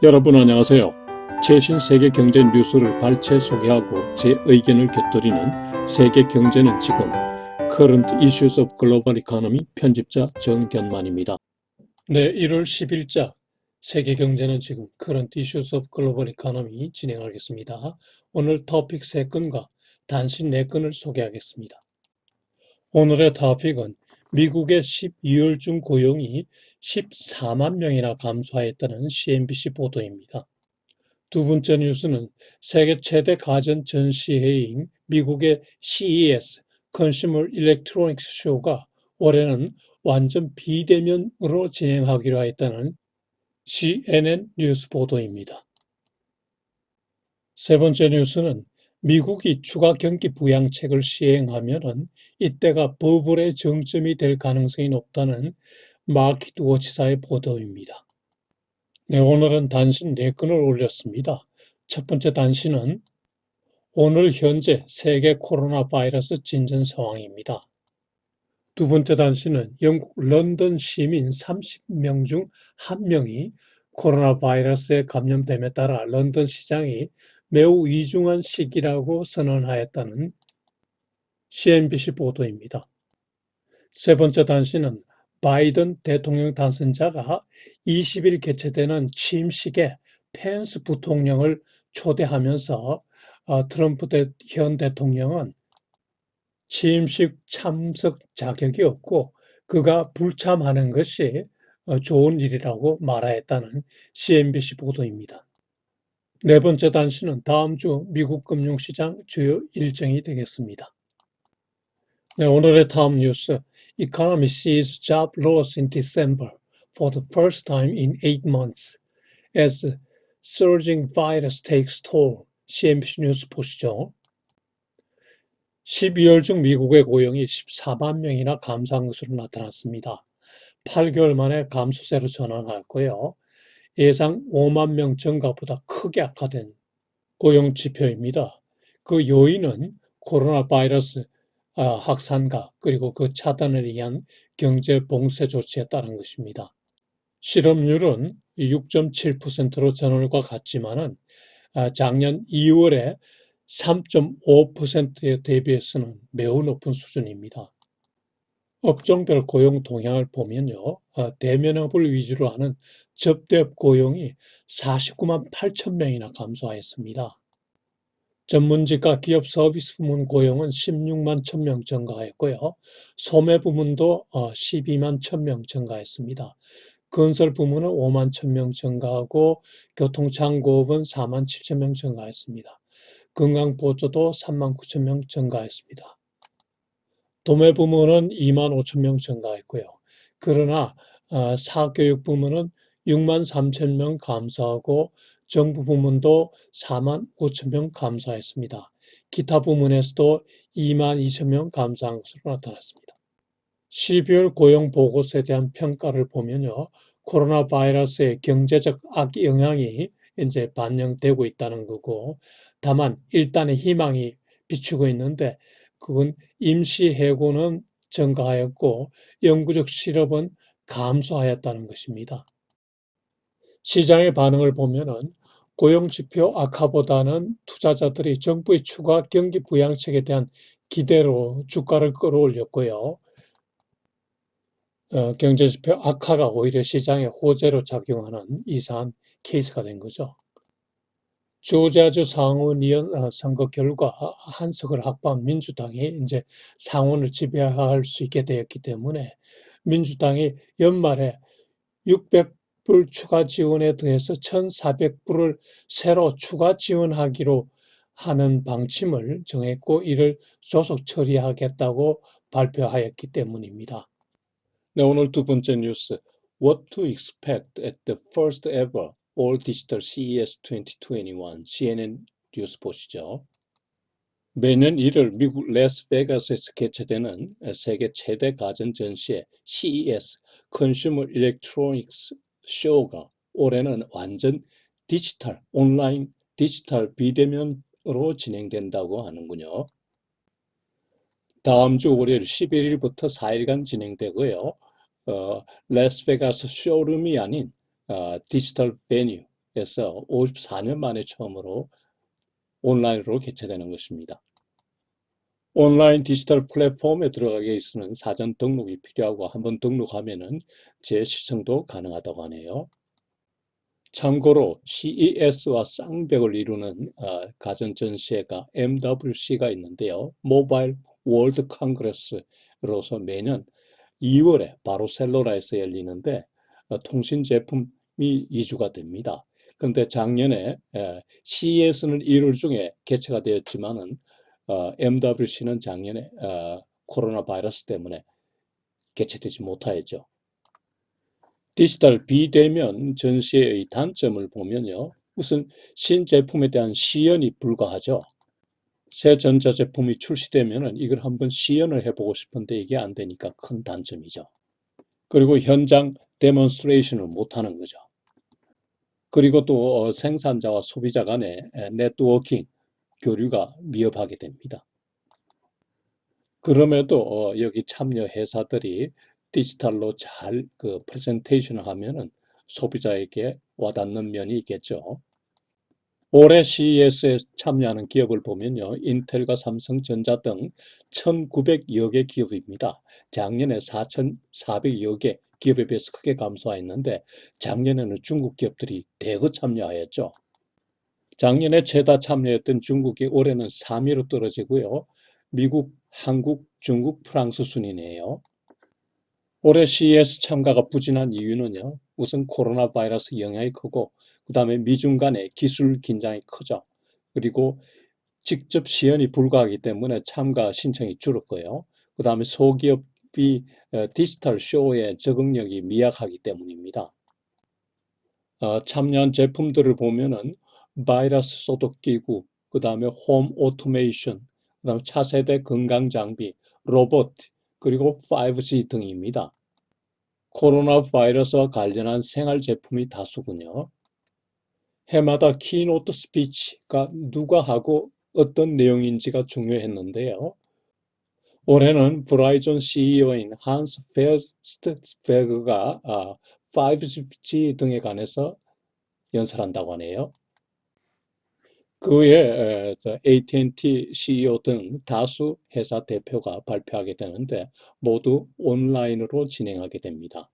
여러분 안녕하세요. 최신 세계 경제 뉴스를 발췌 소개하고 제 의견을 곁들이는 세계 경제는 지금 Current Issues of Global Economy 편집자 정견만입니다. 네, 1월 10일자 세계 경제는 지금 Current Issues of Global Economy 진행하겠습니다. 오늘 토픽 3건과 단신 4건을 소개하겠습니다. 오늘의 토픽은 미국의 12월 중 고용이 14만 명이나 감소했다는 CNBC 보도입니다. 두 번째 뉴스는 세계 최대 가전 전시회인 미국의 CES, Consumer Electronics Show가 올해는 완전 비대면으로 진행하기로 했다는 CNN 뉴스 보도입니다. 세 번째 뉴스는 미국이 추가 경기 부양책을 시행하면은 이때가 버블의 정점이 될 가능성이 높다는 마켓워치사의 보도입니다. 네, 오늘은 단신 4건을 올렸습니다. 첫 번째 단신은 오늘 현재 세계 코로나 바이러스 진전 상황입니다. 두 번째 단신은 영국 런던 시민 30명 중 1명이 코로나 바이러스에 감염됨에 따라 런던 시장이 매우 위중한 시기라고 선언하였다는 CNBC 보도입니다. 세 번째 단신은 바이든 대통령 당선자가 20일 개최되는 취임식에 펜스 부통령을 초대하면서 트럼프 현 대통령은 취임식 참석 자격이 없고 그가 불참하는 것이 좋은 일이라고 말하였다는 CNBC 보도입니다. 네 번째 단신은 다음 주 미국 금융시장 주요 일정이 되겠습니다. 네, 오늘의 다음 뉴스. Economy sees job loss in December for the first time in 8 months as surging virus takes toll. CNBC 뉴스 보시죠. 12월 중 미국의 고용이 14만 명이나 감소한 것으로 나타났습니다. 8개월 만에 감소세로 전환하였고요. 예상 5만 명 증가보다 크게 악화된 고용 지표입니다. 그 요인은 코로나 바이러스 확산과 그리고 그 차단을 위한 경제 봉쇄 조치에 따른 것입니다. 실업률은 6.7%로 전월과 같지만은 작년 2월에 3.5%에 대비해서는 매우 높은 수준입니다. 업종별 고용 동향을 보면요. 대면업을 위주로 하는 접대업 고용이 49만 8천 명이나 감소하였습니다. 전문직과 기업 서비스 부문 고용은 16만 1,000명 증가했고요. 소매 부문도 12만 1,000명 증가했습니다. 건설 부문은 5만 1,000명 증가하고 교통창고업은 4만 7천 명 증가했습니다. 건강보조도 3만 9천 명 증가했습니다. 도매 부문은 2만 5천 명 증가했고요. 그러나 사교육 부문은 6만 3천 명 감소하고 정부 부문도 4만 5천 명 감소했습니다. 기타 부문에서도 2만 2천 명 감소한 것으로 나타났습니다. 12월 고용 보고서에 대한 평가를 보면요. 코로나 바이러스의 경제적 악영향이 이제 반영되고 있다는 거고, 다만 일단의 희망이 비추고 있는데 그건 임시 해고는 증가하였고 영구적 실업은 감소하였다는 것입니다. 시장의 반응을 보면은 고용지표 악화보다는 투자자들이 정부의 추가 경기 부양책에 대한 기대로 주가를 끌어올렸고요. 경제지표 악화가 오히려 시장에 호재로 작용하는 이상한 케이스가 된 거죠. 조지아주 상원의원 선거 결과 한석을 확보한 민주당이 이제 상원을 지배할 수 있게 되었기 때문에 민주당이 연말에 600불 추가 지원에 더해서 1,400불을 새로 추가 지원하기로 하는 방침을 정했고 이를 조속 처리하겠다고 발표하였기 때문입니다. 네, 오늘 두 번째 뉴스. What to expect at the first ever All Digital CES 2021. CNN 뉴스 보시죠. 매년 1월 미국 라스베가스에서 개최되는 세계 최대 가전 전시회 CES, Consumer Electronics Show가 올해는 완전 디지털, 온라인 디지털 비대면으로 진행된다고 하는군요. 다음 주 월요일 11일부터 4일간 진행되고요. 라스베가스 쇼룸이 아닌 디지털 베뉴, CES에서 54년 만에 처음으로 온라인으로 개최되는 것입니다. 온라인 디지털 플랫폼에 들어가기 위해서는 사전 등록이 필요하고 한번 등록하면은 재시청도 가능하다고 하네요. 참고로 CES와 쌍벽을 이루는 가전 전시회가 MWC가 있는데요. 모바일 월드 컨그레스로서 매년 2월에 바르셀로나에서 열리는데 통신 제품이 이주가 됩니다. 그런데 작년에 CES는 1월 중에 개최가 되었지만은 MWC는 작년에 코로나 바이러스 때문에 개최되지 못하였죠. 디지털 비대면 전시회의 단점을 보면요. 우선 신제품에 대한 시연이 불가하죠. 새 전자제품이 출시되면 이걸 한번 시연을 해보고 싶은데 이게 안 되니까 큰 단점이죠. 그리고 현장 데몬스트레이션을 못하는 거죠. 그리고 또 생산자와 소비자 간의 네트워킹, 교류가 미흡하게 됩니다. 그럼에도 여기 참여 회사들이 디지털로 잘 프레젠테이션을 하면은 소비자에게 와닿는 면이 있겠죠. 올해 CES에 참여하는 기업을 보면요. 인텔과 삼성전자 등 1,900여 개 기업입니다. 작년에 4,400여 개 기업에 비해서 크게 감소했는데 작년에는 중국 기업들이 대거 참여하였죠. 작년에 최다 참여했던 중국이 올해는 3위로 떨어지고요. 미국, 한국, 중국, 프랑스 순이네요. 올해 CES 참가가 부진한 이유는요. 우선 코로나 바이러스 영향이 크고 그다음에 미중 간의 기술 긴장이 크죠. 그리고 직접 시연이 불가하기 때문에 참가 신청이 줄었고요. 그다음에 소기업이 디지털 쇼에 적응력이 미약하기 때문입니다. 참여한 제품들을 보면은 바이러스 소독기구, 그다음에 홈 오토메이션, 그다음에 차세대 건강 장비, 로봇, 그리고 5G 등입니다. 코로나 바이러스와 관련한 생활 제품이 다수군요. 해마다 키노트 스피치가 누가 하고 어떤 내용인지가 중요했는데요. 올해는 브라이존 CEO인 한스 페스트베그가 5G 등에 관해서 연설한다고 하네요. 그 외에 AT&T CEO 등 다수 회사 대표가 발표하게 되는데 모두 온라인으로 진행하게 됩니다.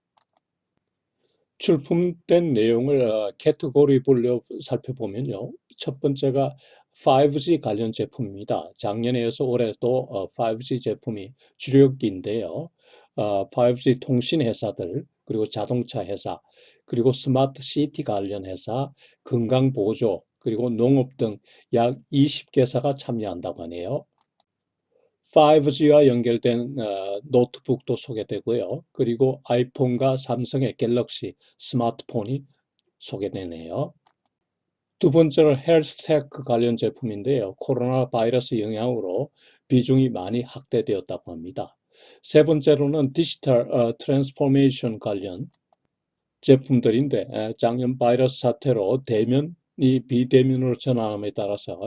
출품된 내용을 캐테고리별로 살펴보면요. 첫 번째가 5G 관련 제품입니다. 작년에 이어서 올해도 5G 제품이 주력인데요. 5G 통신 회사들, 그리고 자동차 회사, 그리고 스마트 시티 관련 회사, 건강보조, 그리고 농업 등 약 20개사가 참여한다고 하네요. 5G와 연결된 노트북도 소개되고요. 그리고 아이폰과 삼성의 갤럭시 스마트폰이 소개되네요. 두 번째로 헬스테크 관련 제품인데요. 코로나 바이러스 영향으로 비중이 많이 확대되었다고 합니다. 세 번째로는 디지털 트랜스포메이션 관련 제품들인데 작년 바이러스 사태로 대면이 비대면으로 전환함에 따라서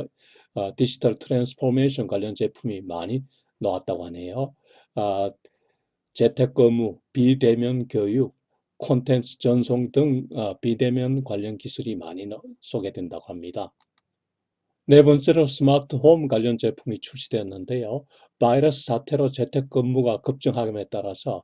디지털 트랜스포메이션 관련 제품이 많이 나왔다고 하네요. 재택근무, 비대면 교육, 콘텐츠 전송 등 비대면 관련 기술이 많이 소개된다고 합니다. 네 번째로 스마트홈 관련 제품이 출시되었는데요. 바이러스 사태로 재택근무가 급증함에 따라서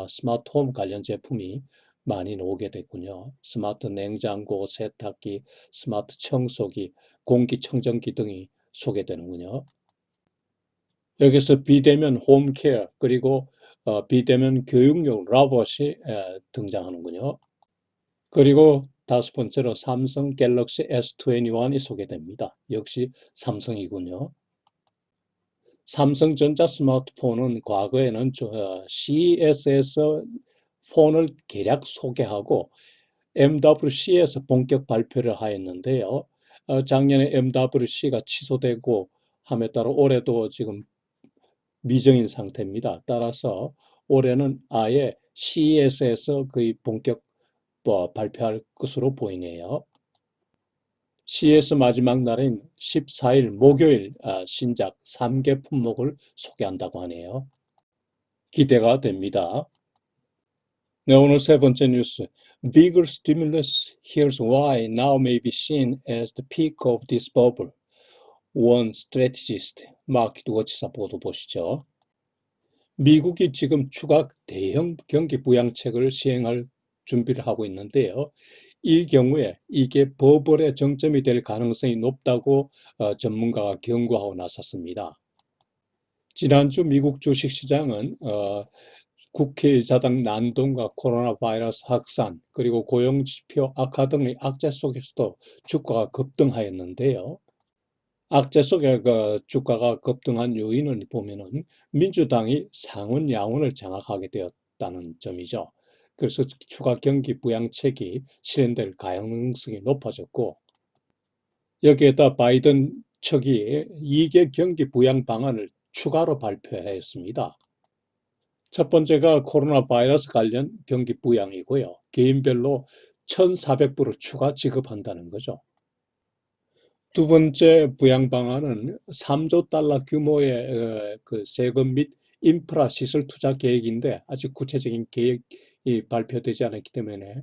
스마트홈 관련 제품이 많이 나오게 됐군요. 스마트 냉장고, 세탁기, 스마트 청소기, 공기청정기 등이 소개되는군요. 여기서 비대면 홈케어 그리고 비대면 교육용 로봇이 등장하는군요. 그리고 다섯 번째로 삼성 갤럭시 S21이 소개됩니다. 역시 삼성이군요. 삼성전자 스마트폰은 과거에는 CES에서 폰을 대략 소개하고 MWC에서 본격 발표를 하였는데요. 작년에 MWC가 취소되고 함에 따라 올해도 지금 미정인 상태입니다. 따라서 올해는 아예 CES에서 거의 본격 발표할 것으로 보이네요. CES 마지막 날인 14일 목요일 신작 3개 품목을 소개한다고 하네요. 기대가 됩니다. 네, 오늘 세 번째 뉴스. Bigger stimulus, here's why now may be seen as the peak of this bubble. 원 스트래티지스트 마켓 워치사 보도 보시죠. 미국이 지금 추가 대형 경기 부양책을 시행할 준비를 하고 있는데요. 이 경우에 이게 버블의 정점이 될 가능성이 높다고 전문가가 경고하고 나섰습니다. 지난주 미국 주식시장은 국회의사당 난동과 코로나 바이러스 확산 그리고 고용지표 악화 등의 악재 속에서도 주가가 급등하였는데요. 악재 속에 주가가 급등한 요인을 보면은 민주당이 상원 야원을 장악하게 되었다는 점이죠. 그래서 추가 경기 부양책이 실현될 가능성이 높아졌고, 여기에다 바이든 측이 2개 경기 부양 방안을 추가로 발표하였습니다. 첫 번째가 코로나 바이러스 관련 경기 부양이고요. 개인별로 1,400불을 추가 지급한다는 거죠. 두 번째 부양 방안은 3조 달러 규모의 그 세금 및 인프라 시설 투자 계획인데 아직 구체적인 계획이 발표되지 않았기 때문에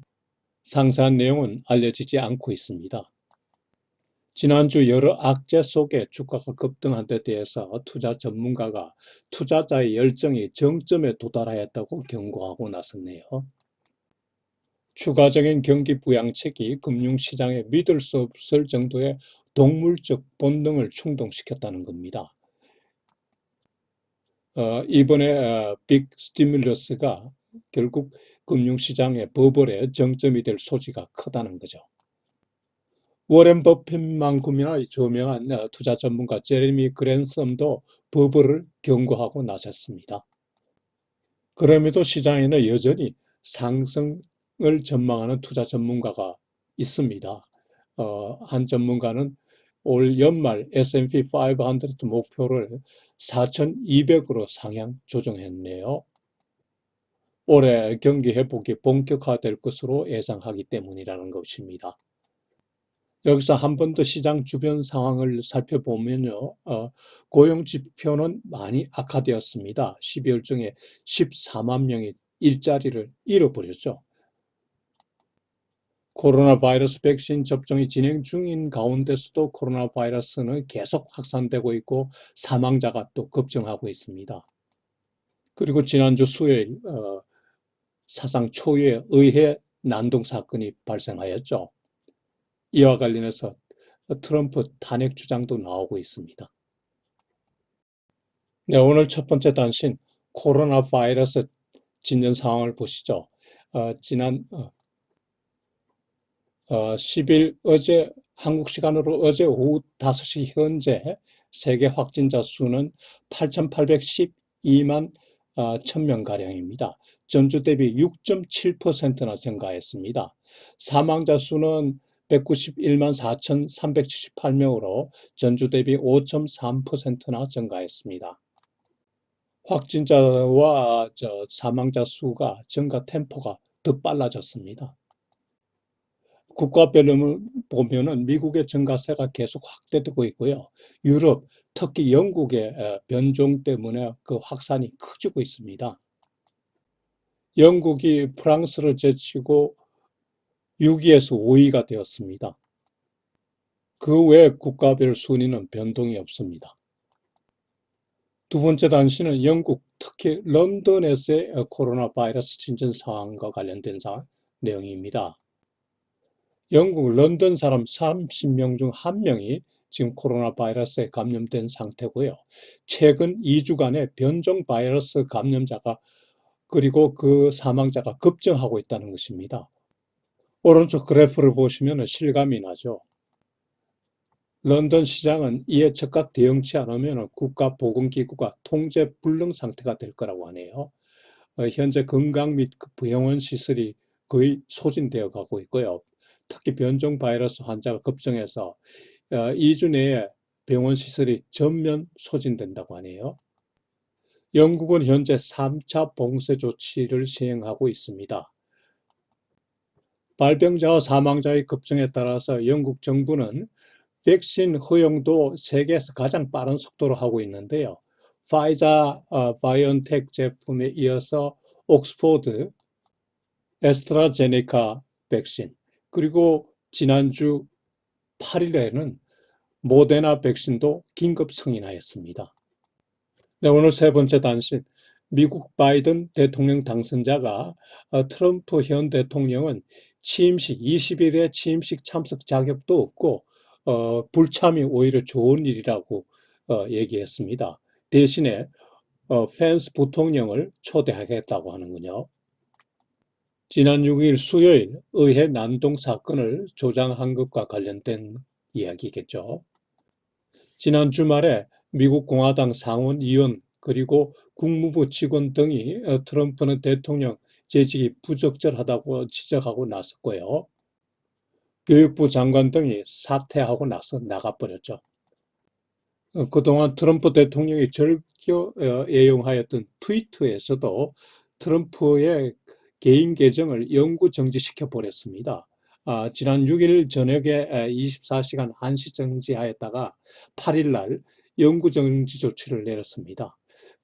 상세한 내용은 알려지지 않고 있습니다. 지난주 여러 악재 속에 주가가 급등한 데 대해서 투자 전문가가 투자자의 열정이 정점에 도달하였다고 경고하고 나섰네요. 추가적인 경기 부양책이 금융시장에 믿을 수 없을 정도의 동물적 본능을 충동시켰다는 겁니다. 이번에 빅 스티뮬러스가 결국 금융시장의 버블의 정점이 될 소지가 크다는 거죠. 워렌 버핏만큼이나 저명한 투자 전문가 제레미 그랜섬도 버블을 경고하고 나섰습니다. 그럼에도 시장에는 여전히 상승을 전망하는 투자 전문가가 있습니다. 한 전문가는 올 연말 S&P 500 목표를 4,200으로 상향 조정했네요. 올해 경기 회복이 본격화될 것으로 예상하기 때문이라는 것입니다. 여기서 한 번 더 시장 주변 상황을 살펴보면요. 고용 지표는 많이 악화되었습니다. 12월 중에 14만 명이 일자리를 잃어버렸죠. 코로나 바이러스 백신 접종이 진행 중인 가운데서도 코로나 바이러스는 계속 확산되고 있고 사망자가 또 급증하고 있습니다. 그리고 지난주 수요일 사상 초유의 의회 난동 사건이 발생하였죠. 이와 관련해서 트럼프 탄핵 주장도 나오고 있습니다. 네, 오늘 첫 번째 단신 코로나 바이러스 진전 상황을 보시죠. 지난 10일 어제 한국 시간으로 어제 오후 5시 현재 세계 확진자 수는 8,812만 1,000명가량입니다. 전주 대비 6.7%나 증가했습니다. 사망자 수는 191만 4,378명으로 전주 대비 5.3%나 증가했습니다. 확진자와 사망자 수가 증가 템포가 더 빨라졌습니다. 국가별로 보면은 미국의 증가세가 계속 확대되고 있고요. 유럽, 특히 영국의 변종 때문에 그 확산이 커지고 있습니다. 영국이 프랑스를 제치고 6위에서 5위가 되었습니다. 그 외 국가별 순위는 변동이 없습니다. 두 번째 단신은 영국, 특히 런던에서의 코로나 바이러스 진전 상황과 관련된 내용입니다. 영국 런던 사람 30명 중 1명이 지금 코로나 바이러스에 감염된 상태고요. 최근 2주간의 변종 바이러스 감염자가 그리고 그 사망자가 급증하고 있다는 것입니다. 오른쪽 그래프를 보시면 실감이 나죠. 런던 시장은 이에 즉각 대응치 않으면 국가보건기구가 통제 불능 상태가 될 거라고 하네요. 현재 건강 및 병원 시설이 거의 소진되어 가고 있고요. 특히 변종 바이러스 환자가 급증해서 2주 내에 병원 시설이 전면 소진된다고 하네요. 영국은 현재 3차 봉쇄 조치를 시행하고 있습니다. 발병자와 사망자의 급증에 따라서 영국 정부는 백신 허용도 세계에서 가장 빠른 속도로 하고 있는데요. 파이자 바이온텍 제품에 이어서 옥스포드 에스트라제네카 백신, 그리고 지난주 8일에는 모데나 백신도 긴급 승인하였습니다. 네, 오늘 세 번째 단신, 미국 바이든 대통령 당선자가 트럼프 현 대통령은 취임식 20일에 취임식 참석 자격도 없고 불참이 오히려 좋은 일이라고 얘기했습니다. 대신에 펜스 부통령을 초대하겠다고 하는군요. 지난 6일 수요일 의회 난동 사건을 조장한 것과 관련된 이야기겠죠. 지난 주말에 미국 공화당 상원의원 그리고 국무부 직원 등이 트럼프는 대통령 재직이 부적절하다고 지적하고 나섰고요. 교육부 장관 등이 사퇴하고 나가버렸죠. 그동안 트럼프 대통령이 즐겨 애용하였던 트위터에서도 트럼프의 개인 계정을 영구 정지시켜 버렸습니다. 지난 6일 저녁에 24시간 한시 정지하였다가 8일 날 영구 정지 조치를 내렸습니다.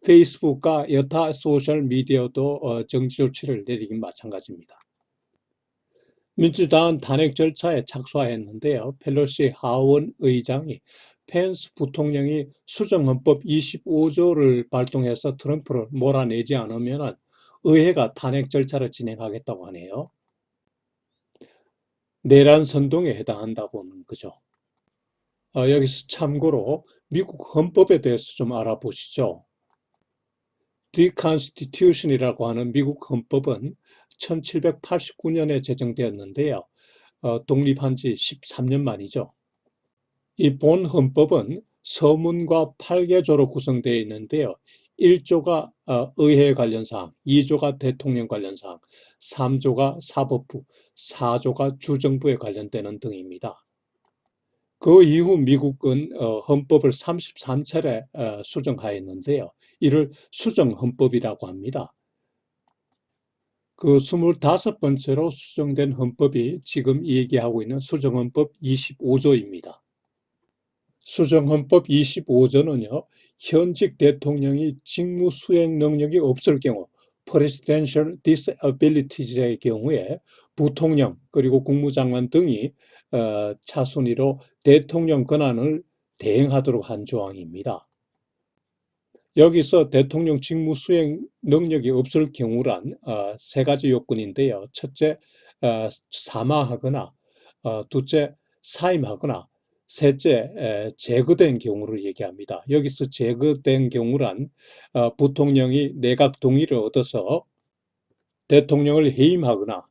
페이스북과 여타 소셜 미디어도 정지 조치를 내리긴 마찬가지입니다. 민주당은 탄핵 절차에 착수하였는데요. 펠로시 하원 의장이 펜스 부통령이 수정헌법 25조를 발동해서 트럼프를 몰아내지 않으면 의회가 탄핵 절차를 진행하겠다고 하네요. 내란 선동에 해당한다고 하는 거죠. 여기서 참고로 미국 헌법에 대해서 좀 알아보시죠. The Constitution이라고 하는 미국 헌법은 1789년에 제정되었는데요. 독립한 지 13년 만이죠. 이 본 헌법은 서문과 8개조로 구성되어 있는데요. 1조가 의회 관련 사항, 2조가 대통령 관련 사항, 3조가 사법부, 4조가 주정부에 관련되는 등입니다. 그 이후 미국은 헌법을 33차례 수정하였는데요. 이를 수정헌법이라고 합니다. 그 25번째로 수정된 헌법이 지금 얘기하고 있는 수정헌법 25조입니다. 수정헌법 25조는요, 현직 대통령이 직무 수행 능력이 없을 경우, Presidential Disabilities의 경우에 부통령 그리고 국무장관 등이 차순위로 대통령 권한을 대행하도록 한 조항입니다. 여기서 대통령 직무 수행 능력이 없을 경우란 세 가지 요건인데요. 첫째, 사망하거나, 둘째, 사임하거나, 셋째, 제거된 경우를 얘기합니다. 여기서 제거된 경우란 부통령이 내각 동의를 얻어서 대통령을 해임하거나,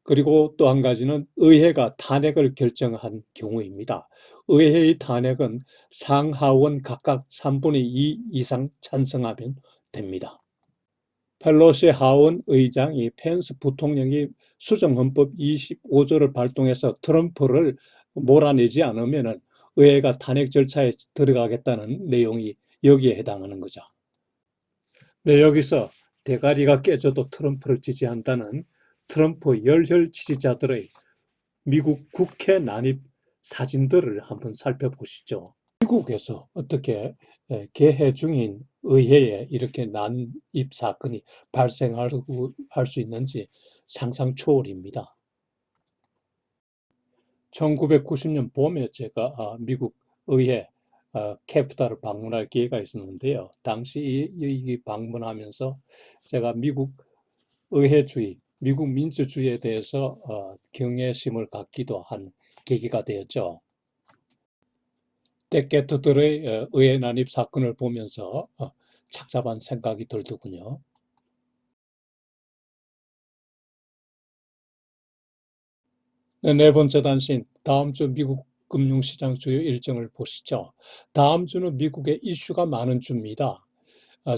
그리고 또 한 가지는 의회가 탄핵을 결정한 경우입니다. 의회의 탄핵은 상하원 각각 3분의 2 이상 찬성하면 됩니다. 펠로시 하원 의장이 펜스 부통령이 수정헌법 25조를 발동해서 트럼프를 몰아내지 않으면 의회가 탄핵 절차에 들어가겠다는 내용이 여기에 해당하는 거죠. 네, 여기서 대가리가 깨져도 트럼프를 지지한다는 트럼프 열혈 지지자들의 미국 국회 난입 사진들을 한번 살펴보시죠. 미국에서 어떻게 개회 중인 의회에 이렇게 난입 사건이 발생할 수 있는지 상상 초월입니다. 1990년 봄에 제가 미국 의회 캐피탈을 방문할 기회가 있었는데요. 당시 이 방문하면서 제가 미국 의회주의, 미국 민주주의에 대해서 경외심을 갖기도 한 계기가 되었죠. 떼깨트들의 의회 난입 사건을 보면서 착잡한 생각이 들더군요. 네 번째 단신, 다음 주 미국 금융시장 주요 일정을 보시죠. 다음 주는 미국의 이슈가 많은 주입니다.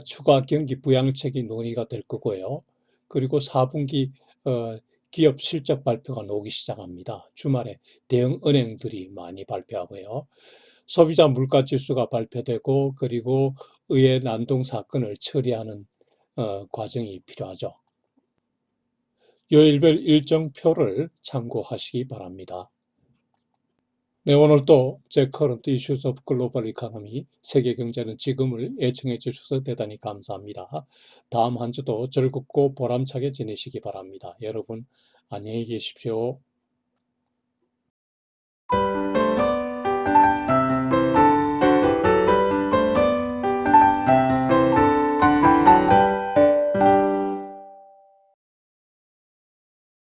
추가 경기 부양책이 논의가 될 거고요. 그리고 4분기 기업 실적 발표가 나오기 시작합니다. 주말에 대형 은행들이 많이 발표하고요. 소비자 물가 지수가 발표되고, 그리고 의회 난동 사건을 처리하는 과정이 필요하죠. 요일별 일정표를 참고하시기 바랍니다. 네, 오늘도 제 커런트 이슈스 오브 글로벌 이코노미 세계 경제는 지금을 애청해 주셔서 대단히 감사합니다. 다음 한 주도 즐겁고 보람차게 지내시기 바랍니다. 여러분 안녕히 계십시오.